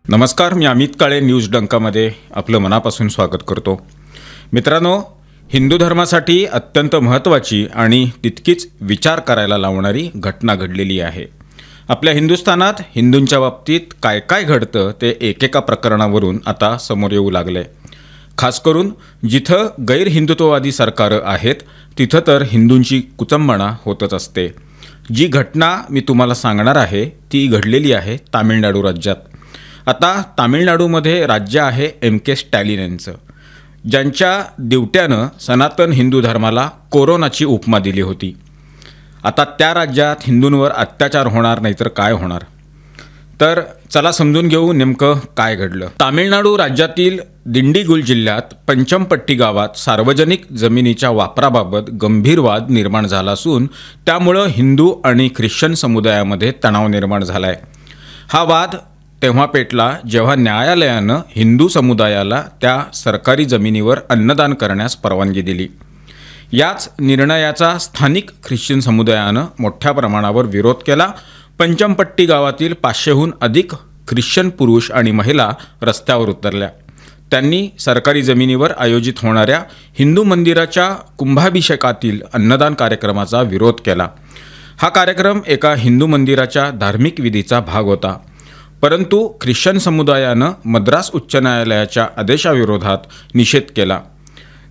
नमस्कार, मी अमित काळे न्यूज डंकामध्ये आपलं मनापासून स्वागत करतो। मित्रांनो, हिंदू धर्मासाठी अत्यंत महत्त्वाची आणि तितकीच विचार करायला लावणारी घटना घडलेली आहे। आपल्या हिंदुस्थानात हिंदूंच्या बाबतीत काय काय घडतं ते एकेका प्रकरणावरून आता समोर येऊ लागले। खास करून जिथं गैर हिंदुत्ववादी सरकारं आहेत तिथं तर हिंदूंची कुचंबणा होतच असते। जी घटना मी तुम्हाला सांगणार आहे ती घडलेली आहे तामिळनाडू राज्यात। आता तामिळनाडूमध्ये राज्य आहे MK स्टॅलिन यांचं, ज्यांच्या दिवट्यानं सनातन हिंदू धर्माला कोरोनाची उपमा दिली होती। आता त्या राज्यात हिंदूंवर अत्याचार होणार नाही तर काय होणार? तर चला समजून घेऊ नेमकं काय घडलं। तामिळनाडू राज्यातील दिंडीगुल जिल्ह्यात पंचमपट्टी गावात सार्वजनिक जमिनीच्या वापराबाबत गंभीर वाद निर्माण झाला असून त्यामुळे हिंदू आणि ख्रिश्चन समुदायामध्ये तणाव निर्माण झाला आहे। हा वाद तेव्हा पेटला जेव्हा न्यायालयानं हिंदू समुदायाला त्या सरकारी जमिनीवर अन्नदान करण्यास परवानगी दिली। याच निर्णयाचा स्थानिक ख्रिश्चन समुदायानं मोठ्या प्रमाणावर विरोध केला। पंचमपट्टी गावातील 500हून अधिक ख्रिश्चन पुरुष आणि महिला रस्त्यावर उतरल्या। त्यांनी सरकारी जमिनीवर आयोजित होणाऱ्या हिंदू मंदिराच्या कुंभाभिषेकातील अन्नदान कार्यक्रमाचा विरोध केला। हा कार्यक्रम एका हिंदू मंदिराच्या धार्मिक विधीचा भाग होता, परंतु ख्रिश्चन समुदायानं मद्रास उच्च न्यायालयाच्या आदेशाविरोधात निषेध केला।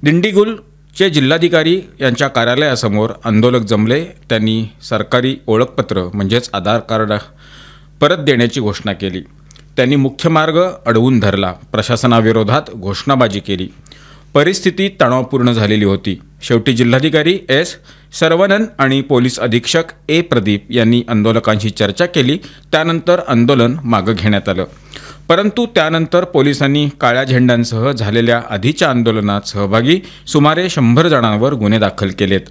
दिंडीगुलचे जिल्हाधिकारी यांच्या कार्यालयासमोर आंदोलक जमले। त्यांनी सरकारी ओळखपत्र म्हणजेच आधार कार्ड परत देण्याची घोषणा केली। त्यांनी मुख्य मार्ग अडवून धरला, प्रशासनाविरोधात घोषणाबाजी केली। परिस्थिती तणावपूर्ण झालेली होती। शेवटी जिल्हाधिकारी S. सरवणन आणि पोलीस अधीक्षक A. प्रदीप यांनी आंदोलकांशी चर्चा केली। त्यानंतर आंदोलन मागे घेण्यात आलं, परंतु त्यानंतर पोलिसांनी काळ्या झेंड्यांसह झालेल्या आधीच्या आंदोलनात सहभागी सुमारे 100 जणांवर गुन्हे दाखल केलेत।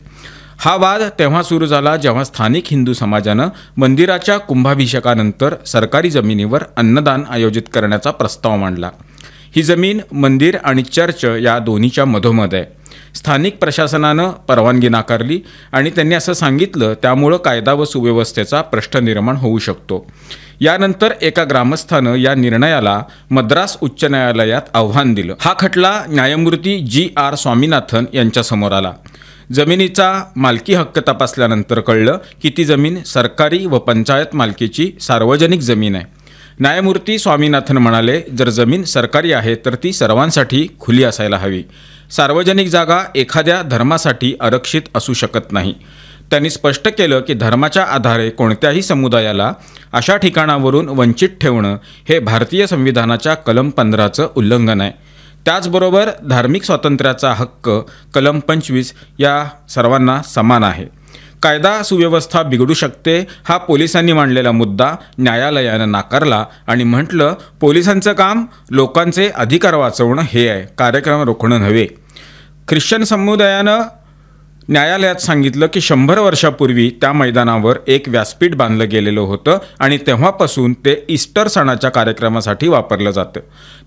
हा वाद तेव्हा सुरू झाला जेव्हा स्थानिक हिंदू समाजानं मंदिराच्या कुंभाभिषेकानंतर सरकारी जमिनीवर अन्नदान आयोजित करण्याचा प्रस्ताव मांडला। ही जमीन मंदिर आणि चर्च या दोन्हीच्या मधोमध आहे। स्थानिक प्रशासनानं परवानगी नाकारली आणि त्यांनी असं सांगितलं त्यामुळं कायदा व सुव्यवस्थेचा प्रश्न निर्माण होऊ शकतो। यानंतर एका ग्रामस्थानं या निर्णयाला मद्रास उच्च न्यायालयात आव्हान दिलं। हा खटला न्यायमूर्ती G.R. स्वामीनाथन यांच्यासमोर आला। जमिनीचा मालकी हक्क तपासल्यानंतर कळलं की ती जमीन सरकारी व पंचायत मालकीची सार्वजनिक जमीन आहे। न्यायमूर्ती स्वामीनाथन म्हणाले, जर जमीन सरकारी आहे तर ती सर्वांसाठी खुली असायला हवी। सार्वजनिक जागा एखाद्या धर्मासाठी आरक्षित असू शकत नाही। त्यांनी स्पष्ट केलं की धर्माच्या आधारे कोणत्याही समुदायाला अशा ठिकाणावरून वंचित ठेवणं हे भारतीय संविधानाच्या कलम 15चं उल्लंघन आहे। त्याचबरोबर धार्मिक स्वातंत्र्याचा हक्क कलम 25 या सर्वांना समान आहे। कायदा सुव्यवस्था बिघडू शकते हा पोलिसांनी मांडलेला मुद्दा न्यायालयानं नाकारला आणि म्हटलं, पोलिसांचं काम लोकांचे अधिकार वाचवणं हे आहे, कार्यक्रम रोखणं नव्हे। ख्रिश्चन समुदायानं न्यायालयात सांगितलं की 100 वर्षापूर्वी त्या मैदानावर एक व्यासपीठ बांधलं गेलेलं होतं आणि तेव्हापासून ते ईस्टर सणाच्या कार्यक्रमासाठी वापरलं जातं।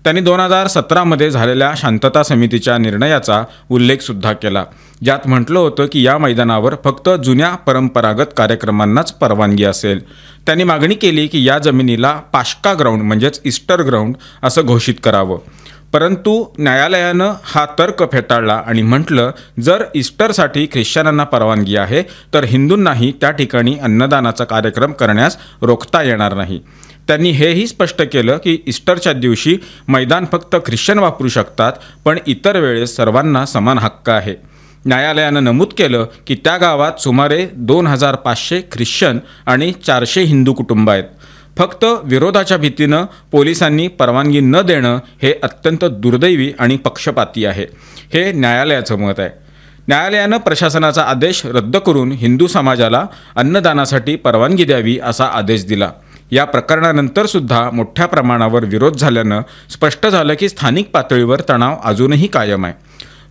त्यांनी 2017मध्ये झालेल्या शांतता समितीच्या निर्णयाचा उल्लेखसुद्धा केला, ज्यात म्हटलं होतं की या मैदानावर फक्त जुन्या परंपरागत कार्यक्रमांनाच परवानगी असेल। त्यांनी मागणी केली की या जमिनीला पाश्का ग्राउंड म्हणजेच ईस्टर ग्राउंड असं घोषित करावं, परंतु न्यायालयानं हा तर्क फेटाळला आणि म्हटलं, जर ईस्टरसाठी ख्रिश्चनांना परवानगी आहे तर हिंदूंनाही त्या ठिकाणी अन्नदानाचा कार्यक्रम करण्यास रोखता येणार नाही। त्यांनी हेही स्पष्ट केलं की ईस्टरच्या दिवशी मैदान फक्त ख्रिश्चन वापरू शकतात, पण इतर वेळेस सर्वांना समान हक्क आहे। न्यायालयानं नमूद केलं की त्या गावात सुमारे 2500 ख्रिश्चन आणि 400 हिंदू कुटुंब आहेत। फक्त विरोधाच्या भीतीनं पोलिसांनी परवानगी न देणं हे अत्यंत दुर्दैवी आणि पक्षपाती आहे, हे न्यायालयाचं मत आहे। न्यायालयानं प्रशासनाचा आदेश रद्द करून हिंदू समाजाला अन्नदानासाठी परवानगी द्यावी असा आदेश दिला। या प्रकरणानंतर सुद्धा मोठ्या प्रमाणावर विरोध झाल्यानं स्पष्ट झालं की स्थानिक पातळीवर तणाव अजूनही कायम आहे।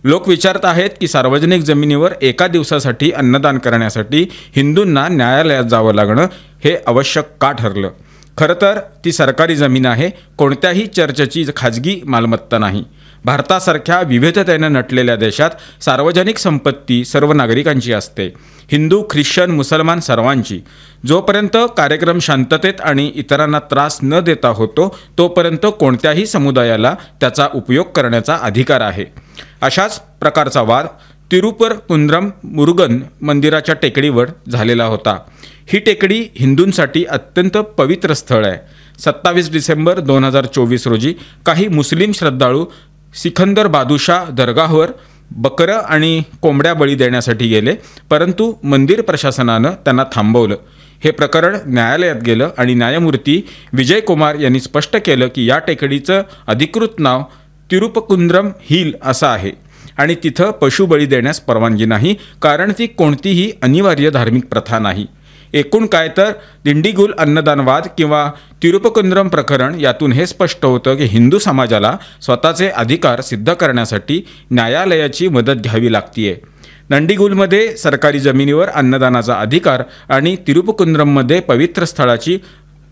लोक विचारत आहेत की सार्वजनिक जमिनीवर एका दिवसासाठी अन्नदान करण्यासाठी हिंदूंना न्यायालयात जावं लागणं हे आवश्यक का ठरलं? खरं तर ती सरकारी जमीन आहे, कोणत्याही चर्चची खाजगी मालमत्ता नाही। भारतासारख्या विविधतेने नटलेल्या देशात सार्वजनिक संपत्ती सर्व नागरिकांची असते, हिंदू, ख्रिश्चन, मुसलमान सर्वांची. जोपर्यंत कार्यक्रम शांततेत आणि इतरांना त्रास न देता होतो तोपर्यंत कोणत्याही समुदायाला त्याचा उपयोग करण्याचा अधिकार आहे. अशाच प्रकारचा वाद तिरुपरकुंद्रम मुरुगन मंदिराच्या टेकडीवर झालेला होता. ही टेकडी हिंदूंसाठी अत्यंत पवित्र स्थळ आहे. 27 डिसेंबर 2024 रोजी काही मुस्लिम श्रद्धाळू सिकंदर बादुशाह दर्गावर बकरं आणि कोंबड्या बळी देण्यासाठी गेले, परंतु मंदिर प्रशासनानं त्यांना थांबवलं. हे प्रकरण न्यायालयात गेलं आणि न्यायमूर्ती विजय कुमार यांनी स्पष्ट केलं की या टेकडीचं अधिकृत नाव तिरुपकुंद्रम हिल असं आहे आणि तिथं पशुबळी देण्यास परवानगी नाही, कारण ती कोणतीही अनिवार्य धार्मिक प्रथा नाही. एकूण काय तर दिंडीगुल अन्नदान वाद किंवा तिरुपकुंद्रम प्रकरण यातून हे स्पष्ट होतं की हिंदू समाजाला स्वतःचे अधिकार सिद्ध करण्यासाठी न्यायालयाची मदत घ्यावी लागतीये. नंदीगुलमध्ये सरकारी जमिनीवर अन्नदानाचा अधिकार आणि तिरुपकुंद्रममध्ये पवित्र स्थळाची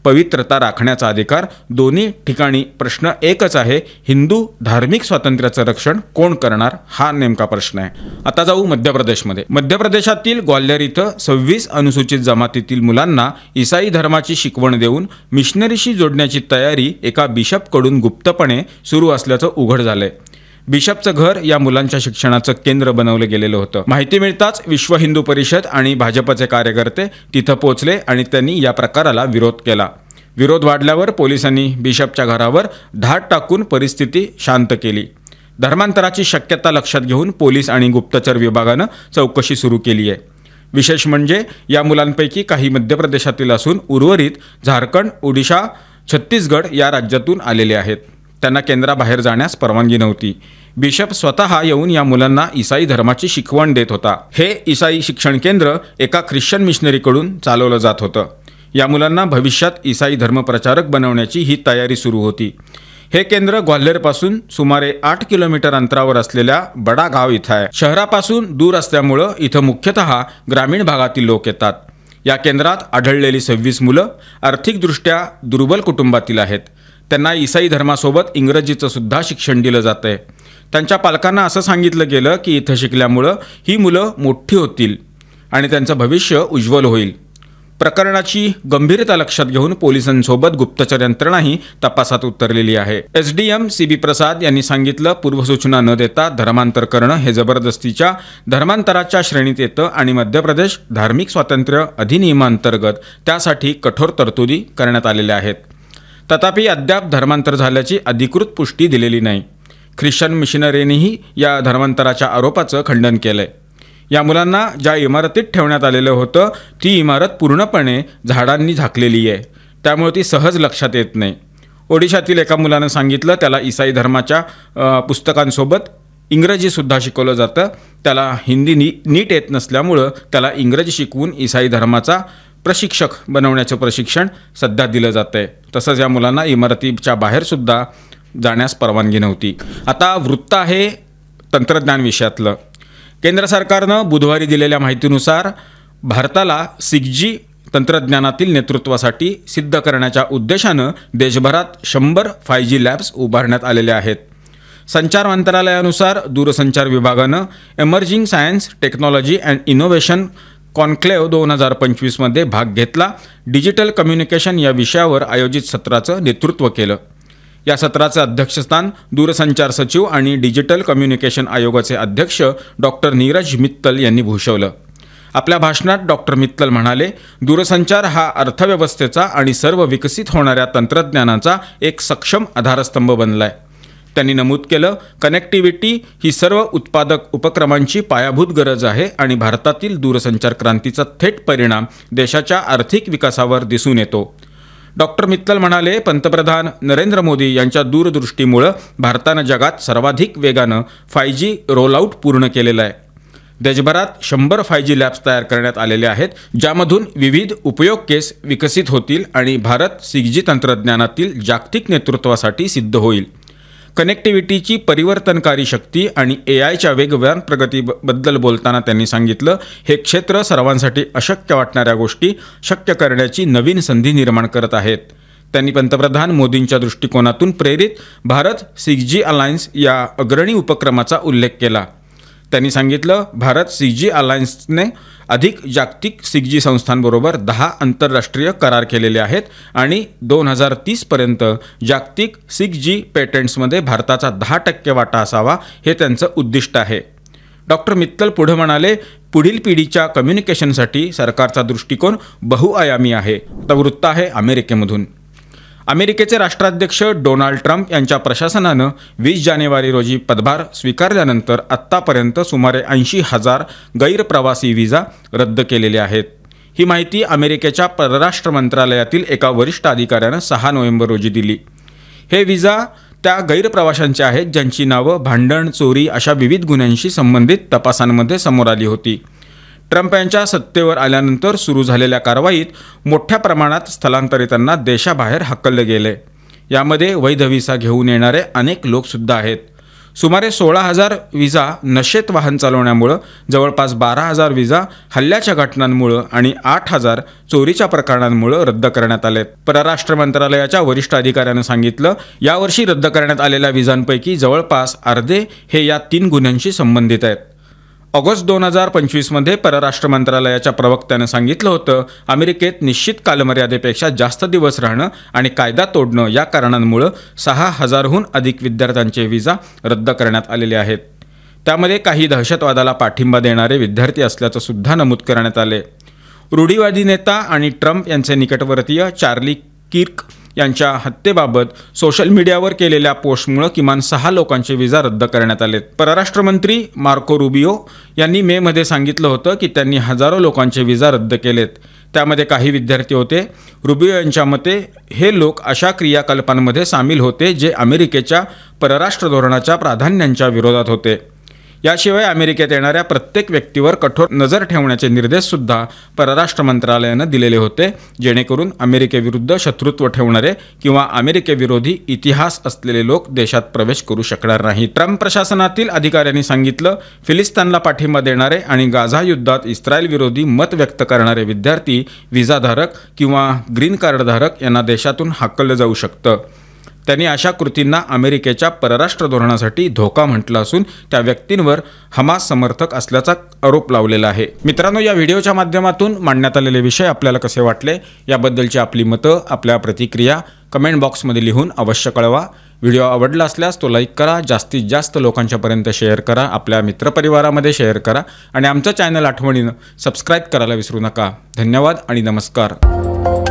पवित्रता राखण्याचा अधिकार, दोन्ही ठिकाणी प्रश्न एकच आहे, हिंदू धार्मिक स्वातंत्र्याचं रक्षण कोण करणार, हा नेमका प्रश्न आहे. आता जाऊ मध्य प्रदेशमध्ये. मध्य प्रदेशातील ग्वाल्हेर इथं 26 अनुसूचित जमातीतील मुलांना ईसाई धर्माची शिकवण देऊन मिशनरीशी जोडण्याची तयारी एका बिशपकडून गुप्तपणे सुरू असल्याचं उघड झालंय. बिशपचं घर या मुलांच्या शिक्षणाचं केंद्र बनवलं गेलेलं होतं. माहिती मिळताच विश्व हिंदू परिषद आणि भाजपचे कार्यकर्ते तिथं पोहोचले आणि त्यांनी या प्रकाराला विरोध केला. विरोध वाढल्यावर पोलिसांनी बिशपच्या घरावर धाड टाकून परिस्थिती शांत केली. धर्मांतराची शक्यता लक्षात घेऊन पोलीस आणि गुप्तचर विभागानं चौकशी सुरू केली आहे. विशेष म्हणजे या मुलांपैकी काही मध्य प्रदेशातील असून उर्वरित झारखंड, ओडिशा, छत्तीसगड या राज्यातून आलेले आहेत. त्यांना केंद्राबाहेर जाण्यास परवानगी नव्हती. बिशप स्वतः येऊन या मुलांना ईसाई धर्माची शिकवण देत होता. हे ईसाई शिक्षण केंद्र एका ख्रिश्चन मिशनरीकडून चालवलं जात होतं. या मुलांना भविष्यात ईसाई धर्मप्रचारक बनवण्याची ही तयारी सुरू होती. हे केंद्र ग्वाल्हेरपासून सुमारे 8 किलोमीटर अंतरावर असलेल्या बडा गाव इथं आहे. शहरापासून दूर असल्यामुळं इथं मुख्यतः ग्रामीण भागातील लोक येतात. या केंद्रात आढळलेली 26 मुलं आर्थिकदृष्ट्या दुर्बल कुटुंबातील आहेत. त्यांना ईसाई धर्मासोबत इंग्रजीचं सुद्धा शिक्षण दिलं जातं आहे. त्यांच्या पालकांना असं सांगितलं गेलं की इथं शिकल्यामुळं ही मुलं मोठी होतील आणि त्यांचं भविष्य उज्ज्वल होईल. प्रकरणाची गंभीरता लक्षात घेऊन पोलिसांसोबत गुप्तचर यंत्रणाही तपासात उतरलेली आहे. SDM CB प्रसाद यांनी सांगितलं, पूर्वसूचना न देता धर्मांतर करणं हे जबरदस्तीच्या धर्मांतराच्या श्रेणीत येतं आणि मध्य प्रदेश धार्मिक स्वातंत्र्य अधिनियमांतर्गत त्यासाठी कठोर तरतुदी करण्यात आलेल्या आहेत. तथापि अद्याप धर्मांतर झाल्याची अधिकृत पुष्टी दिलेली नाही. ख्रिश्चन मिशनरीनेही या धर्मांतराच्या आरोपाचं खंडन केलंय. या मुलांना ज्या इमारतीत ठेवण्यात आलेलं होतं ती इमारत पूर्णपणे झाडांनी झाकलेली आहे, त्यामुळे ती सहज लक्षात येत नाही. ओडिशातील एका मुलानं सांगितलं त्याला ईसाई धर्माच्या पुस्तकांसोबत इंग्रजीसुद्धा शिकवलं जातं. त्याला हिंदी नीट येत नसल्यामुळं त्याला इंग्रजी शिकवून ईसाई धर्माचा प्रशिक्षक बनवण्याचं प्रशिक्षण सध्या दिलं जातं आहे. तसंच या मुलांना इमारतीच्या बाहेरसुद्धा जाण्यास परवानगी नव्हती. आता वृत्त आहे तंत्रज्ञान विषयातलं. केंद्र सरकारनं बुधवारी दिलेल्या माहितीनुसार भारताला 6G तंत्रज्ञानातील नेतृत्वासाठी सिद्ध करण्याच्या उद्देशानं देशभरात 100 5G लॅब्स उभारण्यात आलेले आहेत. संचार मंत्रालयानुसार दूरसंचार विभागानं emerging science, technology and innovation conclave 2025 मध्ये भाग घेतला. डिजिटल कम्युनिकेशन या विषयावर आयोजित सत्राचं नेतृत्व केलं. या सत्राचं अध्यक्षस्थान दूरसंचार सचिव आणि डिजिटल कम्युनिकेशन आयोगाचे अध्यक्ष डॉक्टर नीरज मित्तल यांनी भूषवलं. आपल्या भाषणात डॉक्टर मित्तल म्हणाले, दूरसंचार हा अर्थव्यवस्थेचा आणि सर्व विकसित होणाऱ्या तंत्रज्ञानाचा एक सक्षम आधारस्तंभ बनलाय. त्यांनी नमूद केलं, कनेक्टिव्हिटी ही सर्व उत्पादक उपक्रमांची पायाभूत गरज आहे आणि भारतातील दूरसंचार क्रांतीचा थेट परिणाम देशाच्या आर्थिक विकासावर दिसून येतो. डॉक्टर मित्तल म्हणाले, पंतप्रधान नरेंद्र मोदी यांच्या दूरदृष्टीमुळं भारतानं जगात सर्वाधिक वेगानं 5G रोलआउट पूर्ण केलेलं आहे. देशभरात 100 5G लॅब्स तयार करण्यात आलेले आहेत, ज्यामधून विविध उपयोग केस विकसित होतील आणि भारत 6G तंत्रज्ञानातील जागतिक नेतृत्वासाठी सिद्ध होईल. कनेक्टिव्हिटीची परिवर्तनकारी शक्ती आणि AIच्या वेगवान प्रगतीबद्दल बोलताना त्यांनी सांगितलं, हे क्षेत्र सर्वांसाठी अशक्य वाटणाऱ्या गोष्टी शक्य करण्याची नवीन संधी निर्माण करत आहेत. त्यांनी पंतप्रधान मोदींच्या दृष्टिकोनातून प्रेरित भारत 6G अलायन्स या अग्रणी उपक्रमाचा उल्लेख केला. त्यांनी सांगितलं, भारत 6G अलायन्सने अधिक जागतिक 6G संस्थांबरोबर 10 आंतरराष्ट्रीय करार केलेले आहेत आणि 2030 पर्यंत जागतिक 6G पेटंट्समध्ये भारताचा 10% वाटा असावा, हे त्यांचं उद्दिष्ट आहे. डॉक्टर मित्तल पुढे म्हणाले, पुढील पिढीच्या कम्युनिकेशनसाठी सरकारचा दृष्टिकोन बहुआयामी आहे. आता वृत्त आहे अमेरिकेमधून. अमेरिकेचे राष्ट्राध्यक्ष डोनाल्ड ट्रम्प यांच्या प्रशासनानं 20 जानेवारी रोजी पदभार स्वीकारल्यानंतर आत्तापर्यंत सुमारे 80,000 गैरप्रवासी व्हिसा रद्द केलेले आहेत. ही माहिती अमेरिकेच्या परराष्ट्र मंत्रालयातील एका वरिष्ठ अधिकाऱ्यानं 6 नोव्हेंबर रोजी दिली. हे व्हिसा त्या गैरप्रवाशांचे आहेत ज्यांची नावं भांडण, चोरी अशा विविध गुन्ह्यांशी संबंधित तपासांमध्ये समोर आली होती. ट्रम्प यांच्या सत्तेवर आल्यानंतर सुरू झालेल्या कारवाईत मोठ्या प्रमाणात स्थलांतरितांना देशाबाहेर हकलले गेले. यामध्ये वैध व्हिसा घेऊन येणारे अनेक लोकसुद्धा आहेत. सुमारे 16,000 व्हिसा नशेत वाहन चालवण्यामुळं, जवळपास 12,000 व्हिसा हल्ल्याच्या घटनांमुळं आणि 8,000 चोरीच्या प्रकरणांमुळं रद्द करण्यात आले. परराष्ट्र मंत्रालयाच्या वरिष्ठ अधिकाऱ्यानं सांगितलं, यावर्षी रद्द करण्यात आलेल्या व्हिसांपैकी जवळपास अर्धे हे या 3 गुन्ह्यांशी संबंधित आहेत. ऑगस्ट 2025मध्ये परराष्ट्र मंत्रालयाच्या प्रवक्त्यानं सांगितलं होतं, अमेरिकेत निश्चित कालमर्यादेपेक्षा जास्त दिवस राहणं आणि कायदा तोडणं या कारणांमुळं 6,000हून अधिक विद्यार्थ्यांचे व्हिसा रद्द करण्यात आलेले आहेत. त्यामध्ये काही दहशतवादाला पाठिंबा देणारे विद्यार्थी असल्याचं सुद्धा नमूद करण्यात आले. रूढीवादी नेता आणि ट्रम्प यांचे निकटवर्तीय चार्ली किर्क यांच्या हत्येबाबत सोशल मीडियावर केलेल्या पोस्टमुळे किमान 6 लोकांचे व्हिसा रद्द करण्यात आले. परराष्ट्र मंत्री मार्को रुबियो यांनी मेमध्ये सांगितलं होतं की त्यांनी हजारो लोकांचे व्हिसा रद्द केलेत. त्यामध्ये काही विद्यार्थी होते. रुबियो यांच्या मते हे लोक अशा क्रियाकलापांमध्ये सामील होते जे अमेरिकेच्या परराष्ट्र धोरणाच्या प्राधान्यांच्या विरोधात होते. याशिवाय अमेरिकेत येणाऱ्या प्रत्येक व्यक्तीवर कठोर नजर ठेवण्याचे निर्देशसुद्धा परराष्ट्र मंत्रालयानं दिलेले होते, जेणेकरून अमेरिकेविरुद्ध शत्रुत्व ठेवणारे किंवा अमेरिकेविरोधी इतिहास असलेले लोक देशात प्रवेश करू शकणार नाहीत. ट्रम्प प्रशासनातील अधिकाऱ्यांनी सांगितलं, फिलिस्तीनला पाठिंबा देणारे आणि गाझा युद्धात इस्रायल विरोधी मत व्यक्त करणारे विद्यार्थी, व्हिसाधारक किंवा ग्रीन कार्डधारक यांना देशातून हाकललं जाऊ शकतं. त्यांनी अशा कृतींना अमेरिकेच्या परराष्ट्र धोरणासाठी धोका म्हटलं असून त्या व्यक्तींवर हमास समर्थक असल्याचा आरोप लावलेला आहे. मित्रांनो, या व्हिडिओच्या माध्यमातून मांडण्यात आलेले विषय आपल्याला कसे वाटले याबद्दलची आपली मतं, आपल्या प्रतिक्रिया कमेंट बॉक्समध्ये लिहून अवश्य कळवा. व्हिडिओ आवडला असल्यास तो लाईक करा, जास्तीत जास्त लोकांच्यापर्यंत शेअर करा, आपल्या मित्रपरिवारामध्ये शेअर करा आणि आमचं चॅनल आठवणीनं सबस्क्राईब करायला विसरू नका. धन्यवाद आणि नमस्कार.